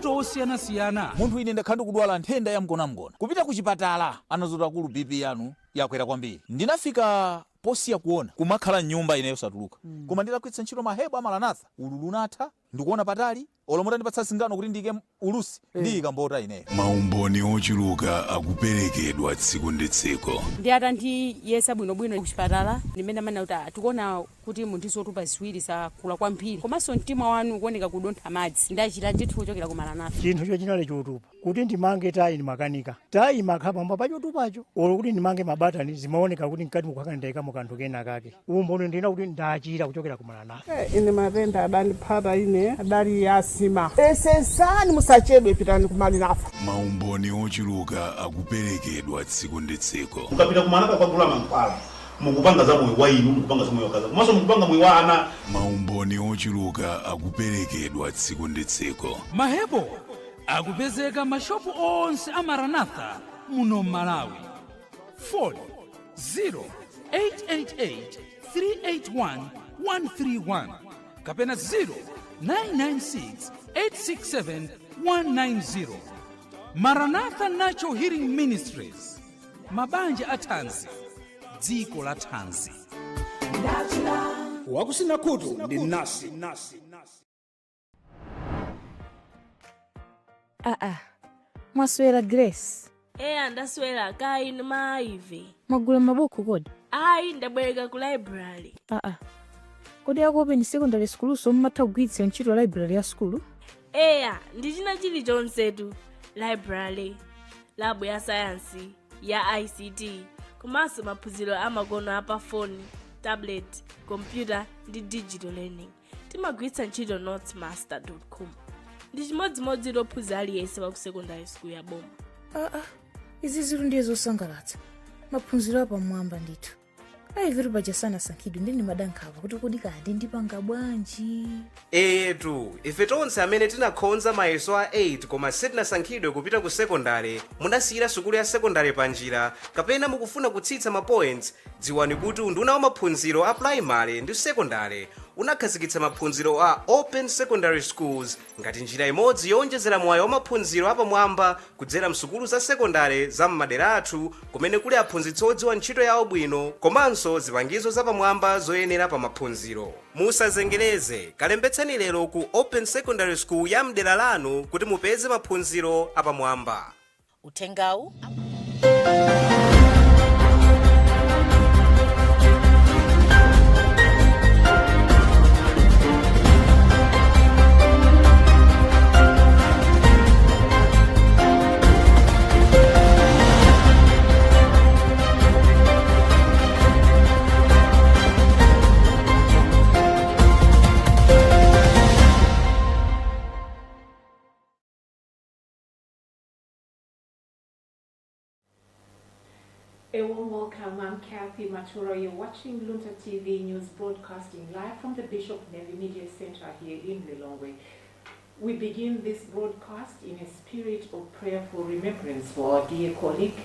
mavuto osiyana-siyana. Munthu ine ndakhandi kudwala nthenda ya mgonamgona. Kupita ku chipatala anazoti akulu BP yanu yakwera kwambiri. Ndinafika posiya kuona kumakhala nyumba ineyo satuluka. Koma nditakwitsa ntchito mahebo amaranatha ululu unatha ndikuona patali olomota ndipatsa singano kuti ndike ulusi ndiyika mbota ineyo. Maumboni ochuluka akuperekedwa tsiku ndi tsiku. Ndi atanthi yesa bwinobwino kuchipatala ndimene amene kuti tikuona kuti munthu tupa ziwiri zakula kwambiri komanso mtima wanu kuoneka kudontha madzi ndachita ndithu kuchokera ku Maranatha. Chinthu chochinali chotupa kuti ndimange tayi ni makanika tayi makhapa pa chotupacho olo kuti ndimange mabatani zimaoneka kuti mkati mukhakandika mukanthu kena kake umboni ndina kuti ndachira kuchokera ku Maranatha. Ine matenda adandiphata ine adali yasima esesani musachedwe pitani ku Maranatha. Maumboni ochuluka akuperekedwa tsiku ndi tsiku. Mukapita ku Maranatha kwa gula mankhwala mukupanga za moyo wa inu mukupanga za moyo wakaza komanso mukupanga moyo wa ana. Maumboni ochuluka akuperekedwa tsiku ndi tsiku. Mahebo akupezeka mashopu onse a Maranatha muno Malawi. Phone 0888-381-131 kapena 0996-867-190. Maranatha Natural Healing Ministries, mabanja athanzi, dziko la thanzi. Wakusina kutu ndi nasi. Mwaswera Grace. Ndaswera kai inu maive. Mwagula mabuku kodi? Ayi ndabwereka ku library. Kodi yakuopen secondary school so mmatha kugwiritsa ntchito library ya school? Ndichina chilichonsetu. Library, labu ya science, ya ICT, komanso maphunziro amakono apa phone, tablet, computer ndi digital learning. Timagwiritsa ntchito notesmaster.com. Ndi chimodzimodzi lophunzira aliyense wa ku secondary school ya boma. Izi zinthu ndiye zosangalatsa. Maphunziro apamwamba ndithu. Ayiveru bajasana sankhidwe ndi madankhawa kuti kodi kadi ndipanga bwanji. Ife tonse amene tinakhonza mayeso a 8 koma sitinasankhidwe kupita ku secondary munasiyira sukulu ya secondary panjira kapena mukufuna kutsitsa ma points, dziwani kuti unduna wa maphunziro a primary ndi secondary unakhazikitsa maphunziro a open secondary schools ngati njira imodzi yonjezera mwayi wa maphunziro apamwamba kudzera msukulu za secondary za m'madera athu kumene kuli aphunzitsi odziwa ntchito yawo bwino komanso zipangizo zapamwamba zoyenera pa maphunziro. Musazengereze, kalembetseni lero ku open secondary school ya mdera lanu kuti mupeze maphunziro apamwamba. Uthengawu A warm welcome, I'm Kathy Matura. You're watching Luntha TV News broadcasting live from the Bishop Navy Media Center here in Lilongwe. We begin this broadcast in a spirit of prayerful remembrance for our dear colleague,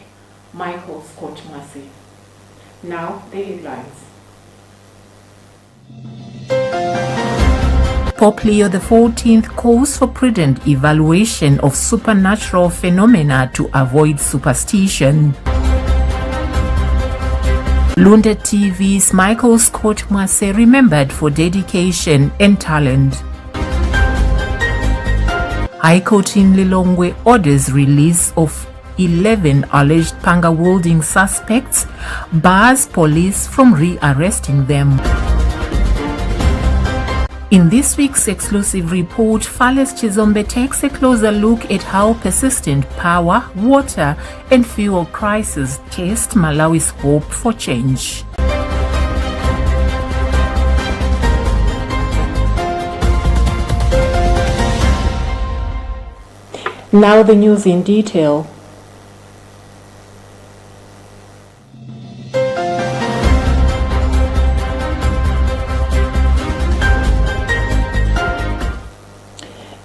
Michael Scott Massey. Now, the headlines. Pope Leo XIV calls for prudent evaluation of supernatural phenomena to avoid superstition. Luntha TV's Michael Scott Massey remembered for dedication and talent. High Court in Lilongwe orders release of 11 alleged panga-wielding suspects, bars police from re-arresting them. In this week's exclusive report, Fales Chizombe takes a closer look at how persistent power, water, and fuel crises test Malawi's hope for change. Now the news in detail.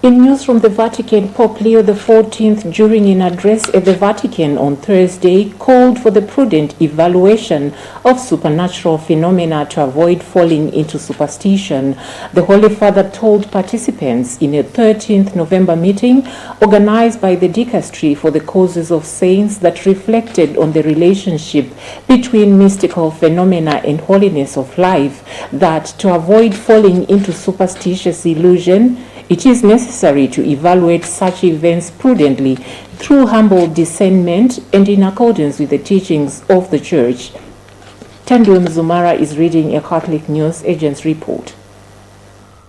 In news from the Vatican, Pope Leo XIV, during an address at the Vatican on Thursday, called for the prudent evaluation of supernatural phenomena to avoid falling into superstition. The Holy Father told participants in a 13th November meeting organized by the Dicastery for the Causes of Saints that reflected on the relationship between mystical phenomena and holiness of life that to avoid falling into superstitious illusion, it is necessary to evaluate such events prudently through humble discernment and in accordance with the teachings of the Church. Tandu Mzumara is reading a Catholic News Agent's report.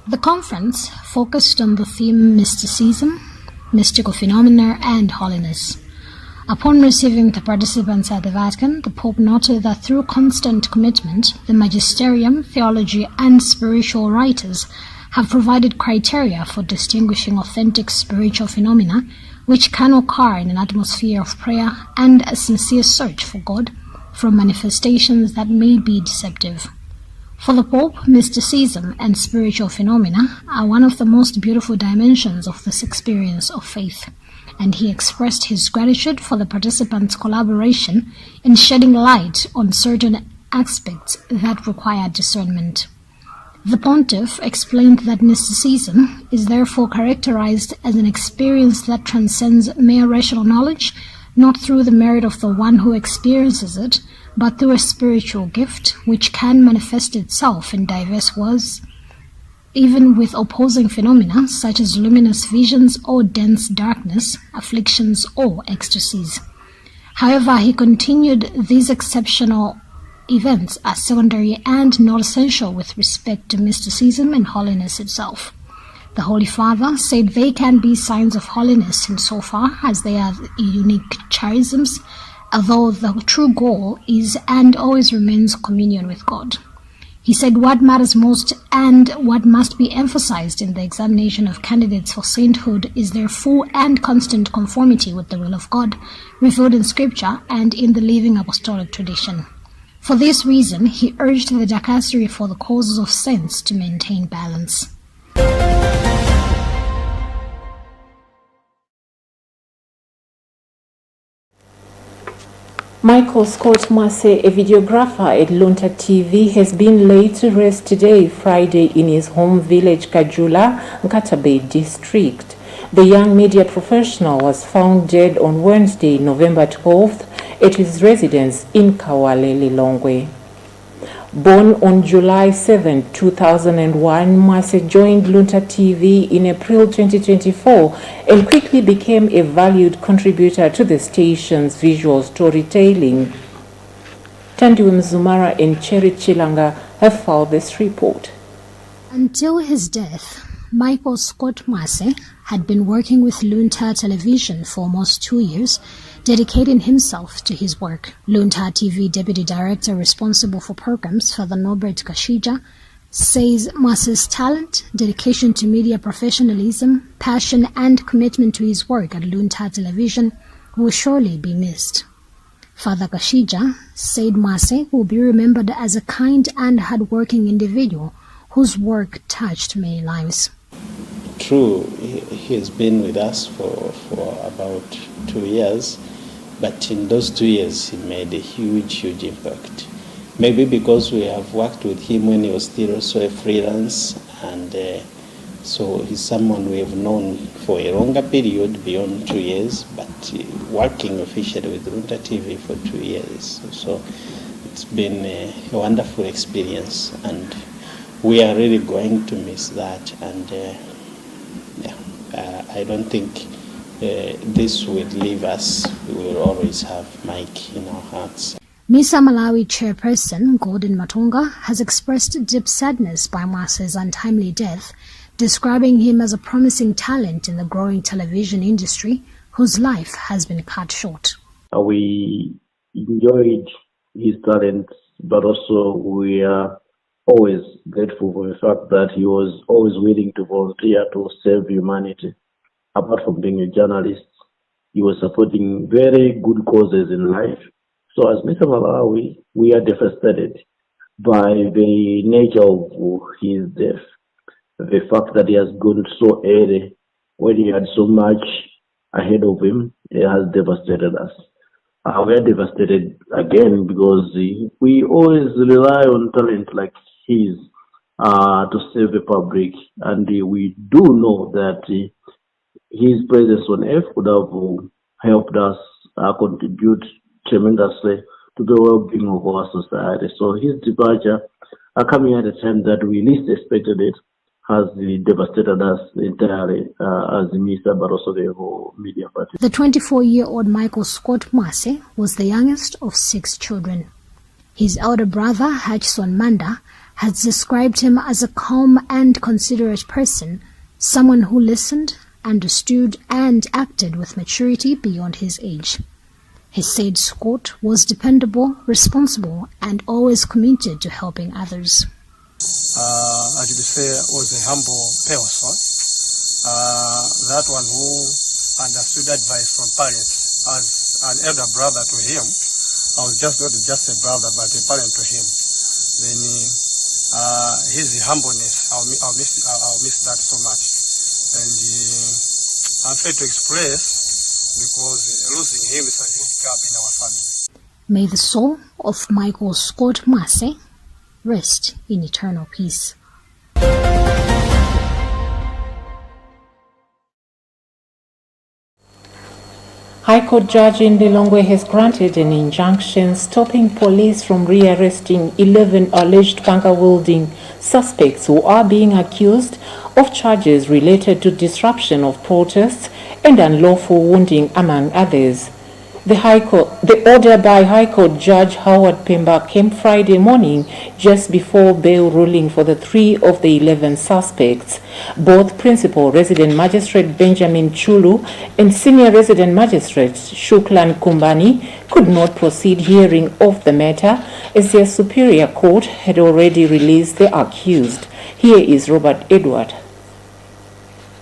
The conference focused on the theme mysticism, mystical phenomena, and holiness. Upon receiving the participants at the Vatican, the Pope noted that through constant commitment, the magisterium, theology, and spiritual writers have provided criteria for distinguishing authentic spiritual phenomena which can occur in an atmosphere of prayer and a sincere search for God from manifestations that may be deceptive. For the Pope, mysticism and spiritual phenomena are one of the most beautiful dimensions of this experience of faith, and he expressed his gratitude for the participants' collaboration in shedding light on certain aspects that require discernment. The Pontiff explained that mysticism is therefore characterized as an experience that transcends mere rational knowledge, not through the merit of the one who experiences it, but through a spiritual gift which can manifest itself in diverse ways, even with opposing phenomena such as luminous visions or dense darkness, afflictions or ecstasies. However, he continued these exceptional events are secondary and not essential with respect to mysticism and holiness itself. The Holy Father said they can be signs of holiness insofar as they are unique charisms, although the true goal is and always remains communion with God. He said what matters most and what must be emphasized in the examination of candidates for sainthood is their full and constant conformity with the will of God, revealed in Scripture and in the living apostolic tradition. For this reason, he urged the Dicastery for the Causes of Saints to maintain balance. Michael Scott Massey, a videographer at Luntha TV, has been laid to rest today, Friday, in his home village Kajula, Nkatabe district. The young media professional was found dead on Wednesday, November 12th, at his residence in Kawale, Lilongwe. Born on July 7, 2001, Massey joined Luntha TV in April 2024 and quickly became a valued contributor to the station's visual storytelling. Tandu Mzumara and Cherry Chilanga have filed this report. Until his death, Michael Scott Massey had been working with Luntha Television for almost 2 years, dedicating himself to his work. Luntha TV Deputy Director responsible for programs, Father Norbert Kashija, says Massey's talent, dedication to media professionalism, passion and commitment to his work at Luntha Television will surely be missed. Father Kashija said Massey will be remembered as a kind and hard-working individual whose work touched many lives. True, he has been with us for about 2 years, but in those 2 years he made a huge impact. Maybe because we have worked with him when he was still also a freelance, and so he's someone we have known for a longer period beyond 2 years, but working officially with Luntha TV for 2 years. So it's been a wonderful experience, and we are really going to miss that, and I don't think this will leave us. We will always have Mike in our hearts. Misa Malawi chairperson Gordon Matonga has expressed deep sadness by Massey's untimely death, describing him as a promising talent in the growing television industry whose life has been cut short. We enjoyed his talent, but also we are always grateful for the fact that he was always willing to volunteer to save humanity. Apart from being a journalist, he was supporting very good causes in life. So as Mr. Malawi, we are devastated by the nature of his death. The fact that he has gone so early when he had so much ahead of him, it has devastated us. We are devastated again because we always rely on talent like his to save the public, and we do know that his presence on earth would have helped us contribute tremendously to the well-being of our society. So his departure, coming at a time that we least expected it, has devastated us entirely as a minister, but also the whole media party. The 24-year-old Michael Scott Massey was the youngest of 6 children. His elder brother, Hutchison Manda, has described him as a calm and considerate person, someone who listened, understood, and acted with maturity beyond his age. He said Scott was dependable, responsible, and always committed to helping others. I should say was a humble person, that one who understood advice from parents. As an elder brother to him, I was not just a brother but a parent to him. Then his humbleness, I'll miss that so much, and I'm afraid to express because losing him is a huge gap in our family. May the soul of Michael Scott Massey rest in eternal peace. High Court judge in Lilongwe has granted an injunction stopping police from rearresting 11 alleged bunker-wielding suspects who are being accused of charges related to disruption of protests and unlawful wounding, among others. The order by High Court Judge Howard Pemba came Friday morning just before bail ruling for the 3 of the 11 suspects. Both Principal Resident Magistrate Benjamin Chulu and Senior Resident Magistrate Shuklan Kumbani could not proceed hearing of the matter as their Superior Court had already released the accused. Here is Robert Edward.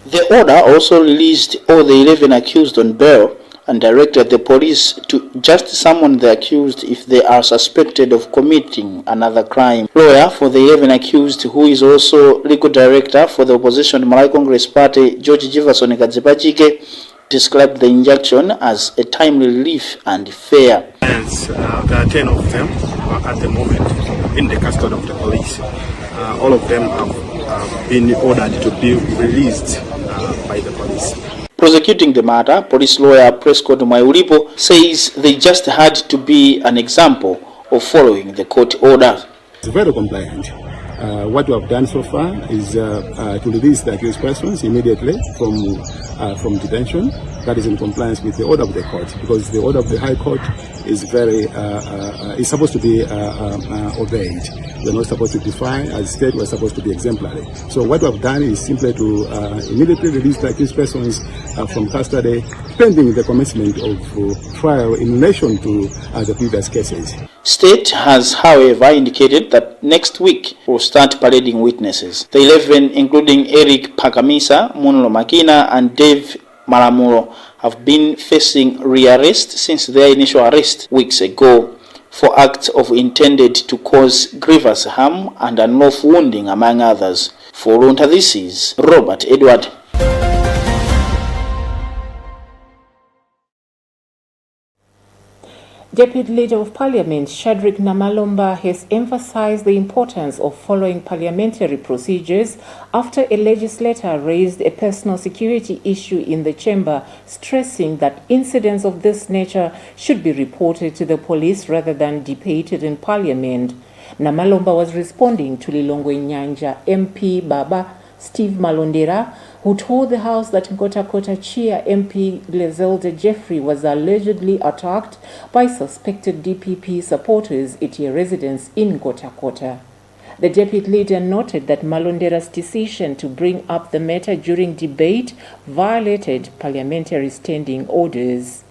The order also released all the 11 accused on bail and directed the police to just summon the accused if they are suspected of committing another crime. Lawyer for the 11 accused, who is also legal director for the opposition Malawi Congress Party, George Jefferson Kadzipachike, described the injunction as a timely relief and fair. There are 10 of them at the moment in the custody of the police. All of them have been ordered to be released by the police. Prosecuting the matter, police lawyer Prescott Mwaiulipo says they just had to be an example of following the court order. It's very compliant. What we have done so far is to release the accused persons immediately from detention. That is in compliance with the order of the court, because the order of the High Court is is supposed to be obeyed. We're not supposed to defy. As state, we're supposed to be exemplary. So what we have done is simply to immediately release the accused persons from custody, pending the commencement of trial in relation to the previous cases. State has, however, indicated that next week will start parading witnesses. The 11, including Eric Pakamisa, Munlo Makina, and Dave Malamulo, have been facing rearrest since their initial arrest weeks ago for acts of intended to cause grievous harm and unlawful wounding, among others. For Luntha, this is Robert Edward. Deputy Leader of Parliament Shadrack Namalomba has emphasized the importance of following parliamentary procedures after a legislator raised a personal security issue in the chamber, stressing that incidents of this nature should be reported to the police rather than debated in Parliament. Namalomba was responding to Lilongwe Nyanja MP Baba Steve Malondera, who told the House that Nkota Chia MP Glezelde Jeffrey was allegedly attacked by suspected DPP supporters at a residence in Nkota. The deputy leader noted that Malondera's decision to bring up the matter during debate violated parliamentary standing orders.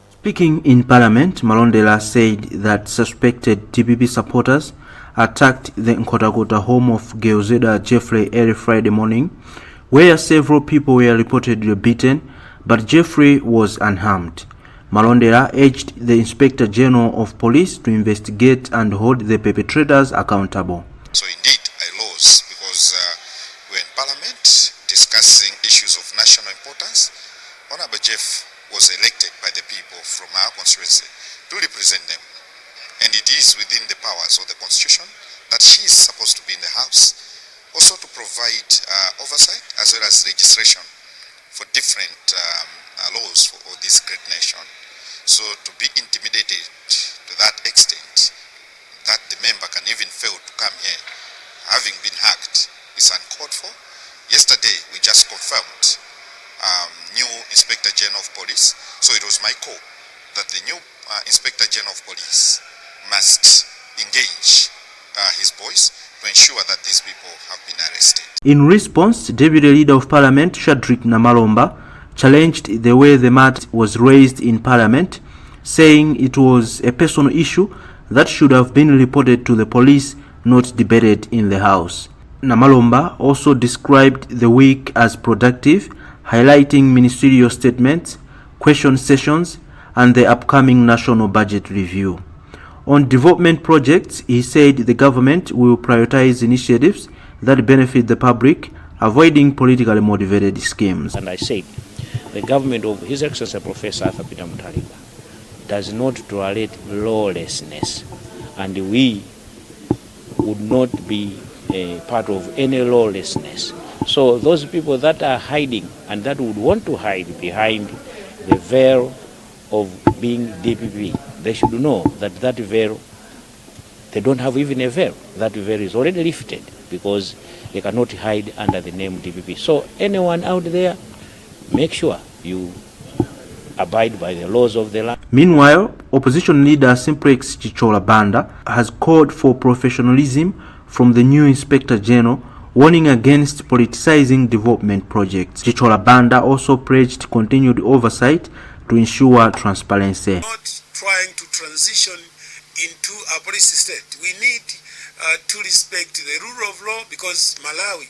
Speaking in Parliament, Malondera said that suspected DPP supporters attacked the Nkota home of Glezelde Jeffrey early Friday morning, where several people were reportedly beaten, but Jeffrey was unharmed. Malondera urged the Inspector General of Police to investigate and hold the perpetrators accountable. So indeed, I lost because we're in Parliament discussing issues of national importance. Honorable Jeff was elected by the people from our constituency to represent them. And it is within the powers of the Constitution that she is supposed to be in the House, also to provide oversight as well as registration for different laws for this great nation. So to be intimidated to that extent that the member can even fail to come here having been hacked is uncalled for. Yesterday we just confirmed new Inspector General of Police, so it was my call that the new Inspector General of Police must engage his voice to ensure that these people have been arrested. In response, Deputy Leader of Parliament Shadrack Namalomba challenged the way the matter was raised in Parliament, saying it was a personal issue that should have been reported to the police, not debated in the House. Namalomba also described the week as productive, highlighting ministerial statements, question sessions, and the upcoming national budget review. On development projects, he said the government will prioritize initiatives that benefit the public, avoiding politically motivated schemes. And I said, the government of His Excellency Professor Arthur Peter Mutharika does not tolerate lawlessness, and we would not be a part of any lawlessness. So those people that are hiding and that would want to hide behind the veil of being DPP, they should know that that veil, they don't have even a veil. That veil is already lifted because they cannot hide under the name DPP. So anyone out there, make sure you abide by the laws of the land. Meanwhile, opposition leader Simplex Chichola Banda has called for professionalism from the new Inspector General, warning against politicizing development projects. Chichola Banda also pledged continued oversight to ensure transparency. Not trying to transition into a police state. We need to respect the rule of law, because Malawi,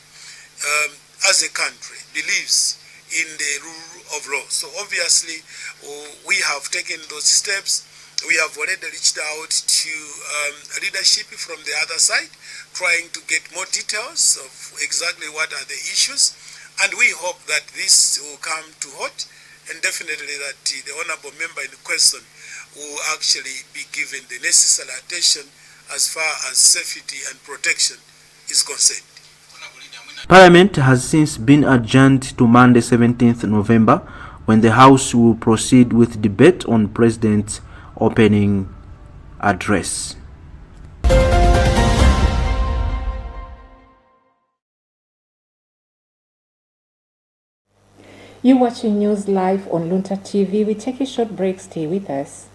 as a country, believes in the rule of law. So obviously, we have taken those steps. We have already reached out to leadership from the other side, trying to get more details of exactly what are the issues. And we hope that this will come to halt, and definitely that the honorable member in question will actually be given the necessary attention as far as safety and protection is concerned. Parliament has since been adjourned to Monday 17th November, when the House will proceed with debate on President's opening address. You're watching news live on Luntha TV. We take a short break. Stay with us.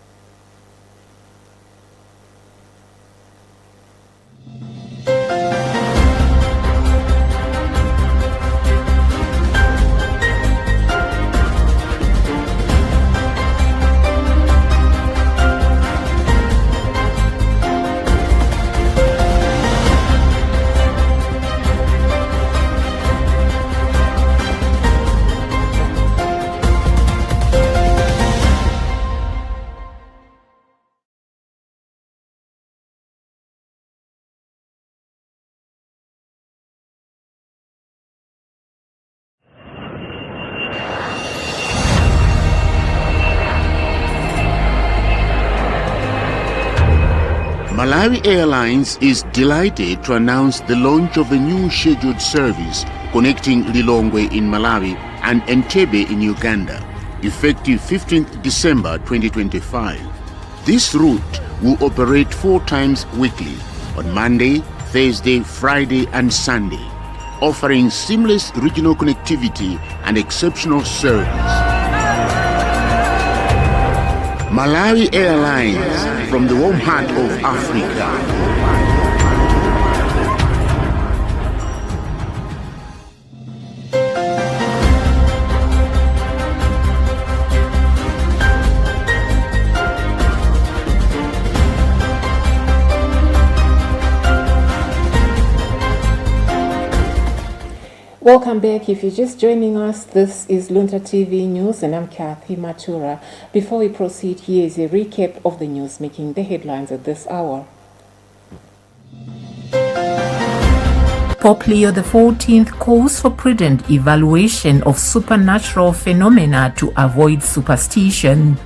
Malawi Airlines is delighted to announce the launch of a new scheduled service connecting Lilongwe in Malawi and Entebbe in Uganda, effective 15th December 2025. This route will operate 4 times weekly on Monday, Thursday, Friday and Sunday, offering seamless regional connectivity and exceptional service. Malawi Airlines, from the warm heart of Africa. Welcome back. If you're just joining us, this is Luntha TV News and I'm Kathy Matura. Before we proceed, here is a recap of the news making the headlines at this hour. Pope Leo XIV calls for prudent evaluation of supernatural phenomena to avoid superstition.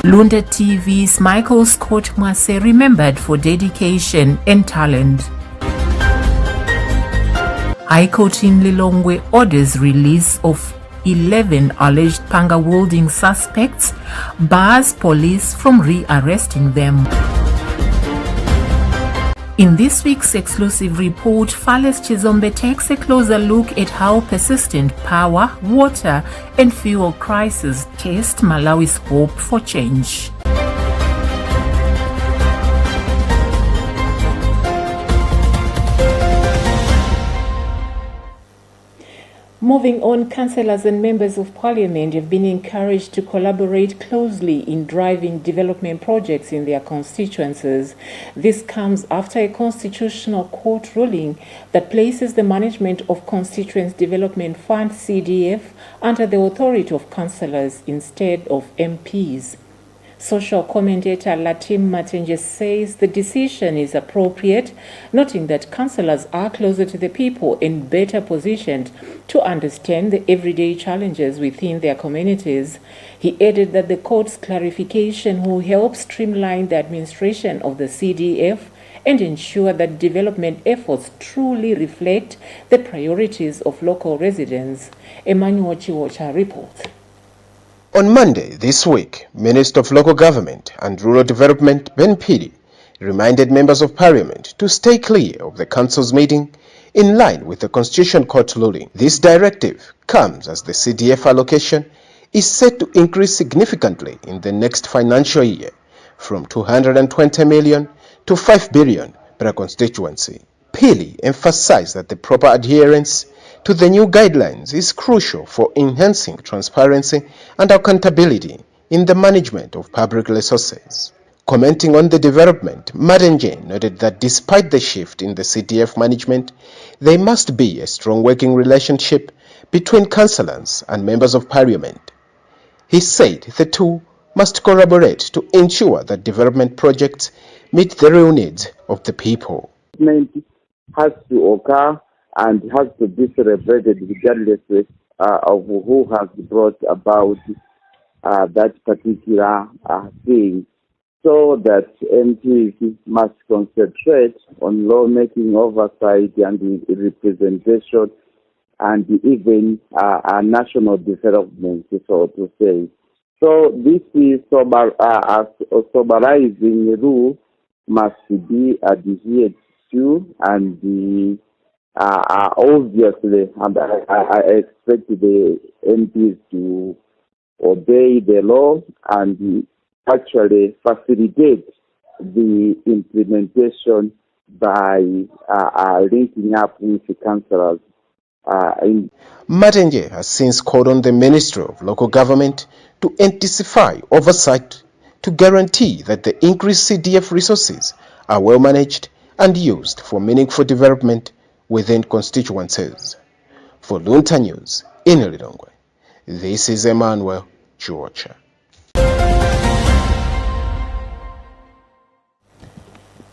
Luntha TV's Michael Scott Mwase remembered for dedication and talent. High Court in Lilongwe orders release of 11 alleged panga-wielding suspects, bars police from re-arresting them. In this week's exclusive report, Fales Chizombe takes a closer look at how persistent power, water, and fuel crises test Malawi's hope for change. Moving on, councillors and members of parliament have been encouraged to collaborate closely in driving development projects in their constituencies. This comes after a constitutional court ruling that places the management of Constituents Development Fund (CDF) under the authority of councillors instead of MPs. Social commentator Latim Matenje says the decision is appropriate, noting that councillors are closer to the people and better positioned to understand the everyday challenges within their communities. He added that the court's clarification will help streamline the administration of the CDF and ensure that development efforts truly reflect the priorities of local residents. Emmanuel Chiwocha reports. On Monday this week, Minister of Local Government and Rural Development Ben Pidi reminded members of Parliament to stay clear of the Council's meeting in line with the Constitution Court ruling. This directive comes as the CDF allocation is set to increase significantly in the next financial year from 220 million to 5 billion per constituency. Pili emphasized that the proper adherence to the new guidelines is crucial for enhancing transparency and accountability in the management of public resources. Commenting on the development, Madenje noted that despite the shift in the CDF management, there must be a strong working relationship between councillors and members of parliament. He said the two must collaborate to ensure that development projects meet the real needs of the people. Has to occur and has to be celebrated regardless of who has brought about that particular thing, so that MPs must concentrate on lawmaking oversight and representation and even national development, so to say. So this is soberizing rule must be adhered to, and obviously, and I expect the MPs to obey the law and actually facilitate the implementation by linking up with the councillors. Matenje has since called on the Ministry of Local Government to intensify oversight to guarantee that the increased CDF resources are well managed and used for meaningful development within constituencies. For Luntha News in Lilongwe, this is Emmanuel Chiwocha.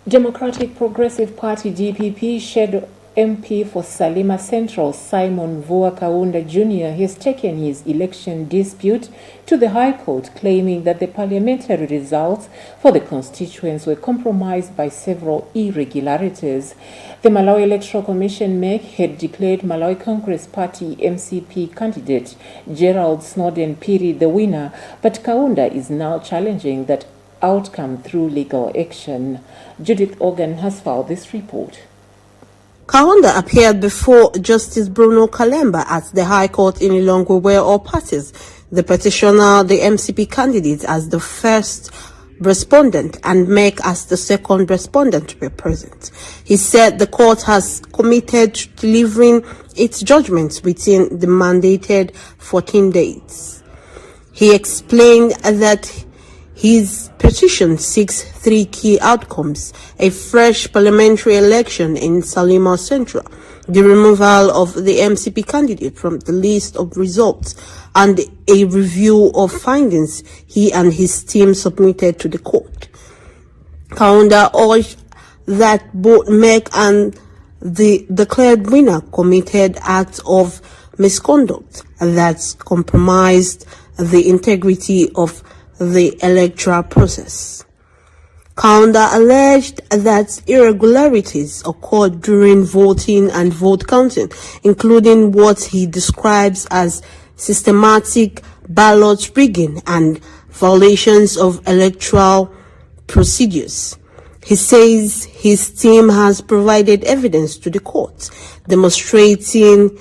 Democratic Progressive Party DPP shadow MP for Salima Central Simon Vua Kaunda Jr. has taken his election dispute to the High Court, claiming that the parliamentary results for the constituents were compromised by several irregularities. The Malawi Electoral Commission MEC had declared Malawi Congress Party MCP candidate Gerald Snowden Piri the winner, but Kaunda is now challenging that outcome through legal action. Judith Organ has filed this report. Kaunda appeared before Justice Bruno Kalemba at the High Court in Lilongwe, where all parties, the petitioner, the MCP candidate as the first respondent and MEC as the second respondent to be present. He said the court has committed to delivering its judgments within the mandated 14 days. He explained that his petition seeks three key outcomes: a fresh parliamentary election in Salima Central, the removal of the MCP candidate from the list of results, and a review of findings he and his team submitted to the court. Kaunda urged that both MEC and the declared winner committed acts of misconduct that compromised the integrity of the electoral process. Kaunda alleged that irregularities occurred during voting and vote counting, including what he describes as systematic ballot rigging and violations of electoral procedures. He says his team has provided evidence to the court demonstrating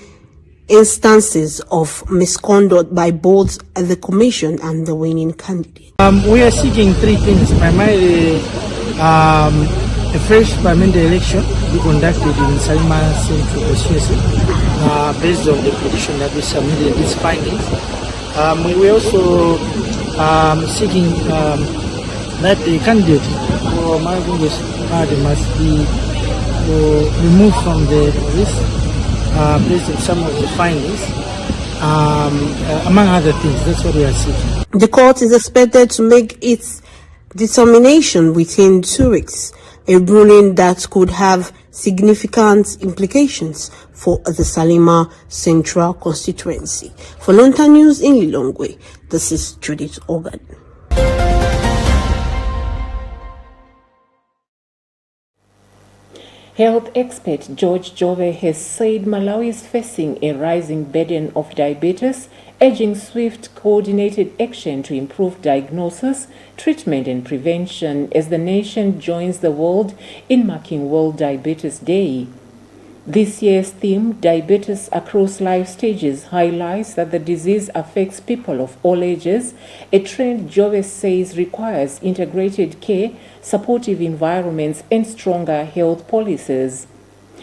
instances of misconduct by both the commission and the winning candidate. We are seeking three things. Primarily, a fresh parliamentary election to be conducted in Salima Central constituency based on the petition that we submitted these findings. We are also seeking that the candidate for Malawi's party must be removed from the list based on some of the findings, among other things. That's what we are seeking. The court is expected to make its determination within 2 weeks, a ruling that could have significant implications for the Salima Central constituency. For Luntha News in Lilongwe, this is Judith Organ. Health expert George Jove has said Malawi is facing a rising burden of diabetes, urging swift, coordinated action to improve diagnosis, treatment and prevention as the nation joins the world in marking World Diabetes Day. This year's theme, Diabetes Across Life Stages, highlights that the disease affects people of all ages, a trend Jove says requires integrated care, supportive environments and stronger health policies.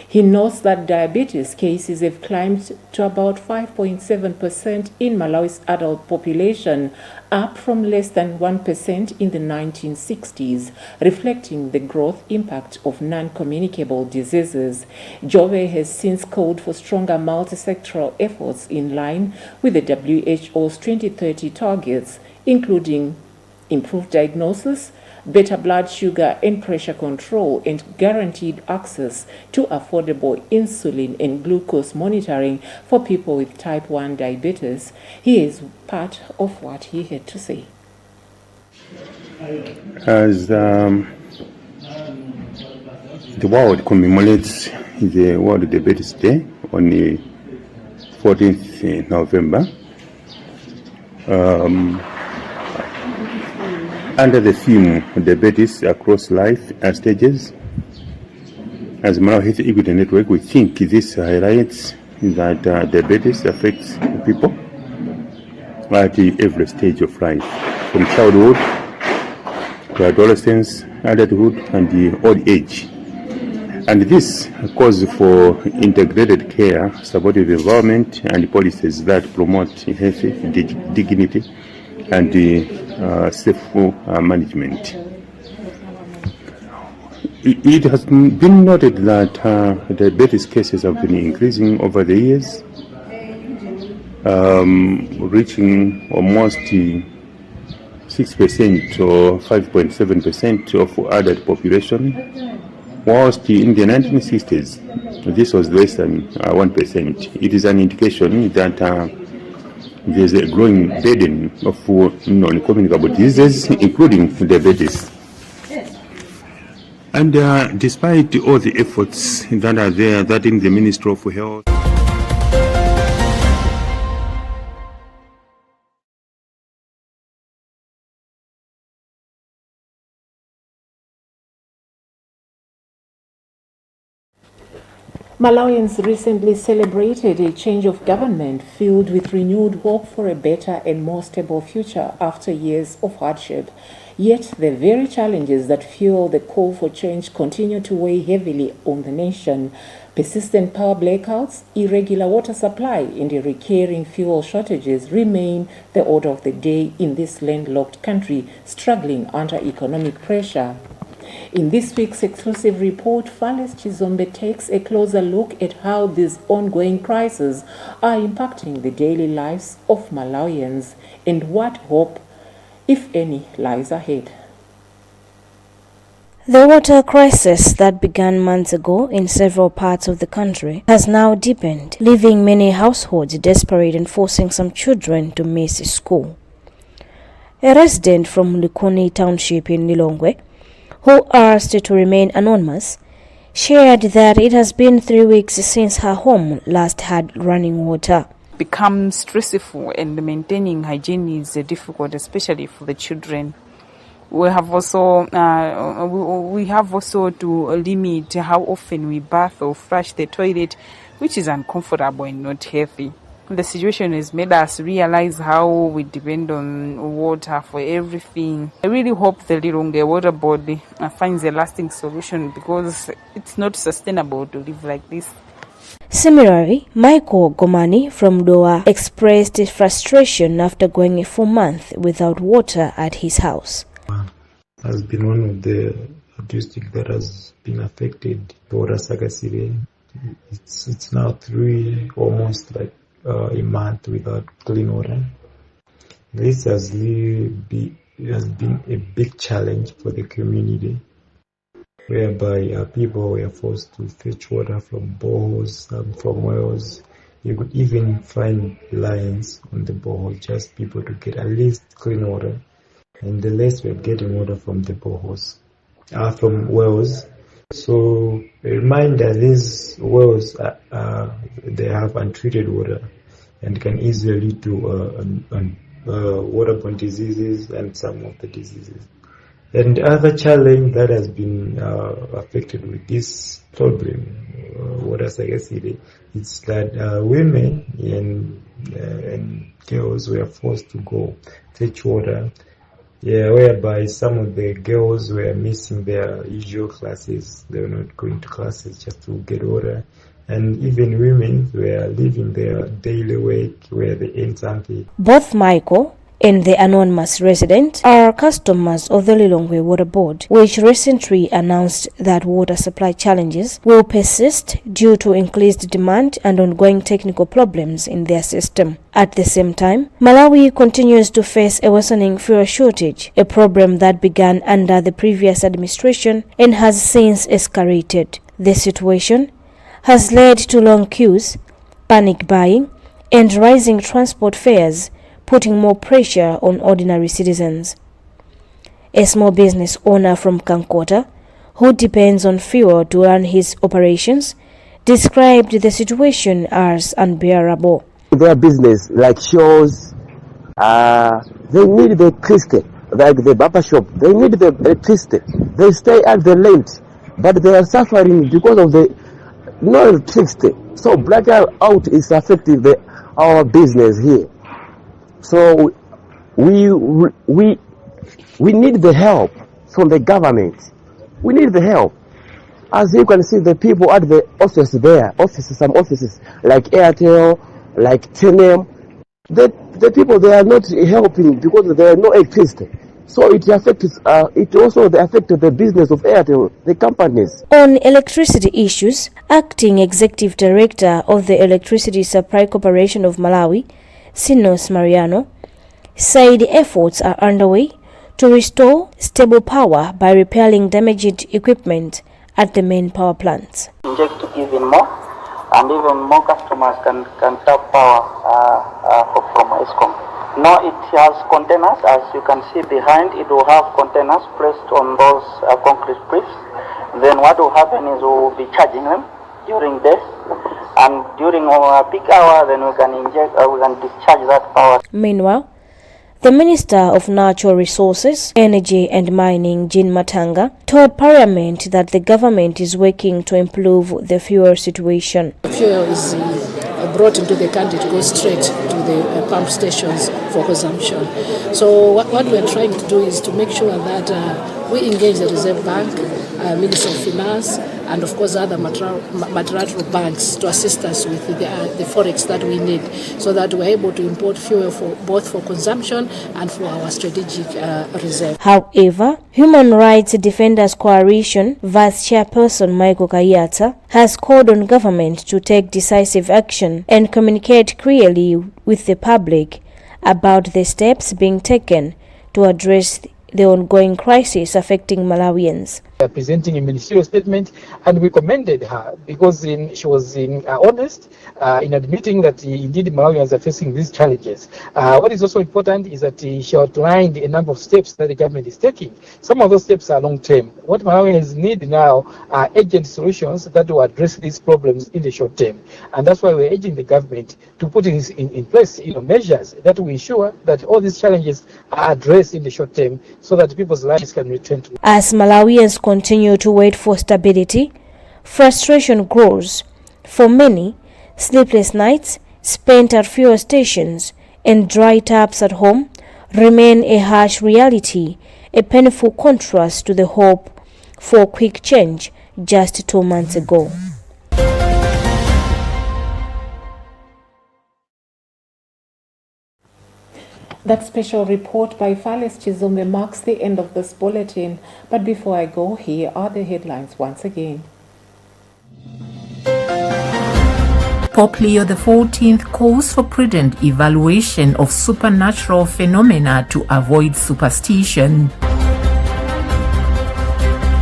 He notes that diabetes cases have climbed to about 5.7% in Malawi's adult population, up from less than 1% in the 1960s, reflecting the growth impact of non-communicable diseases. Jove has since called for stronger multi-sectoral efforts in line with the WHO's 2030 targets, including improved diagnosis, better blood sugar and pressure control, and guaranteed access to affordable insulin and glucose monitoring for people with type 1 diabetes. Here is part of what he had to say. As the world commemorates the World Diabetes Day on the 14th November, under the theme Diabetes Across Life Stages, as Malawi Health Equity Network, we think this highlights that diabetes affects people at every stage of life, from childhood to adolescence, adulthood, and the old age. And this calls for integrated care, supportive environment, and policies that promote health, dignity, and safe management. It has been noted that diabetes cases have been increasing over the years, reaching almost 6% or 5.7% of adult population, whilst in the 1960s this was less than 1%. It is an indication that there's a growing burden of non-communicable diseases, including diabetes. And despite all the efforts that are there, that in the Ministry of Health, Malawians recently celebrated a change of government filled with renewed hope for a better and more stable future after years of hardship. Yet the very challenges that fuel the call for change continue to weigh heavily on the nation. Persistent power blackouts, irregular water supply, and recurring fuel shortages remain the order of the day in this landlocked country struggling under economic pressure. In this week's exclusive report, Fales Chizombe takes a closer look at how these ongoing crises are impacting the daily lives of Malawians and what hope, if any, lies ahead. The water crisis that began months ago in several parts of the country has now deepened, leaving many households desperate and forcing some children to miss school. A resident from Lukuni Township in Lilongwe, who asked to remain anonymous, shared that it has been 3 weeks since her home last had running water. Becomes stressful, and maintaining hygiene is difficult, especially for the children. We have also to limit how often we bath or flush the toilet, which is uncomfortable and not healthy. The situation has made us realize how we depend on water for everything. I really hope the Lilongwe Water Board finds a lasting solution, because it's not sustainable to live like this. Similarly, Michael Gomani from Doha expressed his frustration after going a full month without water at his house. Has been one of the districts that has been affected. Water scarcity. It's now almost like a month without clean water. This has been a big challenge for the community, whereby people were forced to fetch water from boreholes, from wells. You could even find lines on the borehole, just people to get at least clean water. And the less we're getting water from the boreholes, from wells. So a reminder, these wells, they have untreated water and can easily lead to waterborne diseases and some of the diseases. And the other challenge that has been affected with this problem, water scarcity, is that women and girls were forced to go fetch water. Whereby some of the girls were missing their usual classes. They were not going to classes just to get water. And even women were leaving their daily work where they earn something. Both Michael and the anonymous resident are customers of the Lilongwe Water Board, which recently announced that water supply challenges will persist due to increased demand and ongoing technical problems in their system. At the same time, Malawi continues to face a worsening fuel shortage, a problem that began under the previous administration and has since escalated. The situation has led to long queues, panic buying, and rising transport fares, putting more pressure on ordinary citizens. A small business owner from Kankota, who depends on fuel to run his operations, described the situation as unbearable. Their business, like shows, they need the electricity, like the barber shop, they need the electricity. They stay at the rent, but they are suffering because of the no electricity. So blackout is affecting our business here. So we need the help from the government. We need the help. As you can see, the people at the office there, some offices like Airtel, like TNM, the people, they are not helping because there are no electricity. So it affects. It also affects the business of Airtel, the companies. On electricity issues, Acting Executive Director of the Electricity Supply Corporation of Malawi, Sinos Mariano, said efforts are underway to restore stable power by repairing damaged equipment at the main power plants. Inject even more, and even more customers can tap power from ESCOM. Now it has containers, as you can see behind. It will have containers placed on those concrete bricks. Then what will happen is we will be charging them during days, and during our peak hour, then we can discharge that power. Meanwhile, the Minister of Natural Resources, Energy and Mining, Jean Matanga, told Parliament that the government is working to improve the fuel situation. Fuel is brought into the country to go straight to the pump stations for consumption. So what we are trying to do is to make sure that we engage the Reserve Bank, Minister of Finance, and of course other multilateral banks to assist us with the forex that we need, so that we're able to import fuel both for consumption and for our strategic reserve. However, Human Rights Defenders Coalition Vice Chairperson Michael Kayata has called on government to take decisive action and communicate clearly with the public about the steps being taken to address the ongoing crisis affecting Malawians. presenting a ministerial statement, and we commended her because she was honest in admitting that indeed Malawians are facing these challenges. What is also important is that she outlined a number of steps that the government is taking. Some of those steps are long-term. What Malawians need now are urgent solutions that will address these problems in the short term, and that's why we're urging the government to put in place measures that will ensure that all these challenges are addressed in the short term so that people's lives can return to. As Malawians continue to wait for stability, frustration grows. For many, sleepless nights spent at fuel stations and dry taps at home remain a harsh reality, a painful contrast to the hope for quick change just 2 months ago. That special report by Fales Chizombe marks the end of this bulletin. But before I go, here are the headlines once again. Pope Leo XIV calls for prudent evaluation of supernatural phenomena to avoid superstition.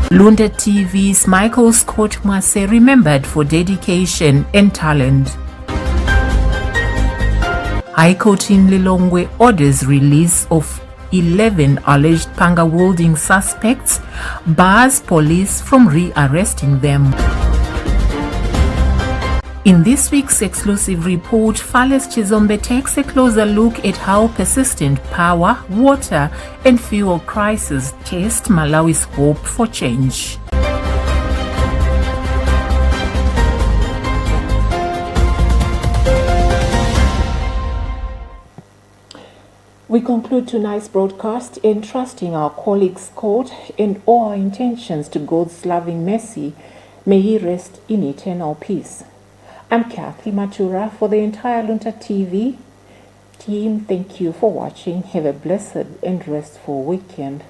Luntha TV's Michael Scott Mwase remembered for dedication and talent. High Court in Lilongwe orders release of 11 alleged panga-wielding suspects, bars police from re-arresting them. In this week's exclusive report, Fales Chizombe takes a closer look at how persistent power, water, and fuel crises test Malawi's hope for change. We conclude tonight's broadcast entrusting our colleagues' court and all our intentions to God's loving mercy. May he rest in eternal peace. I'm Kathy Matura for the entire Luntha TV team. Thank you for watching. Have a blessed and restful weekend.